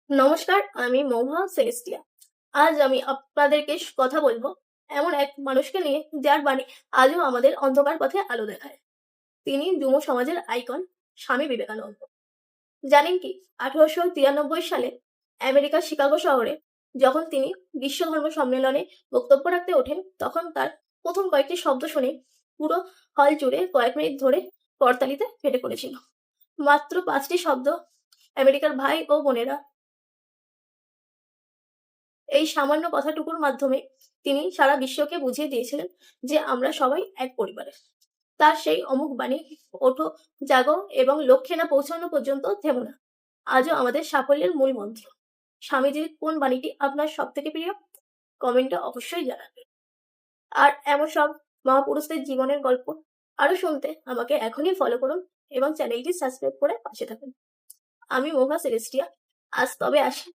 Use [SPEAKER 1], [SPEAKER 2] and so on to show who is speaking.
[SPEAKER 1] নমস্কার, আমি মহুয়া সেলেস্টিয়া। আজ আমি আপনাদেরকে কথা বলবো এমন এক মানুষকে নিয়ে যার বাণী আজও আমাদের অন্ধকার পথে আলো দেখায়। তিনি যুব সমাজের আইকন স্বামী বিবেকানন্দ। জানেন কি, 1893 সালে আমেরিকার শিকাগো শহরে যখন তিনি বিশ্ব ধর্ম সম্মেলনে বক্তব্য রাখতে ওঠেন, তখন তার প্রথম কয়েকটি শব্দ শুনে পুরো হল জুড়ে কয়েক মিনিট ধরে করতালিতে ফেটে পড়েছিল। মাত্র 5টি শব্দ, আমেরিকার ভাই ও বোনেরা। এই সামান্য কথাটুকুর মাধ্যমে তিনি সারা বিশ্বকে বুঝিয়ে দিয়েছিলেন যে আমরা সবাই এক পরিবারের। তার সেই অমোঘ বাণী, ওঠো, জাগো এবং লক্ষ্যে না পৌঁছানো পর্যন্ত থেমো না, আজও আমাদের সাফল্যের মূল মন্ত্র। স্বামীজির কোন বাণীটি আপনার সব থেকে প্রিয়? কমেন্টে অবশ্যই জানাবেন। আর এমন সব মহাপুরুষদের জীবনের গল্প আরো শুনতে আমাকে এখনই ফলো করুন এবং চ্যানেলটি সাবস্ক্রাইব করে পাশে থাকুন। আমি মোহা সেলেস্টিয়া। আজ তবে আসি।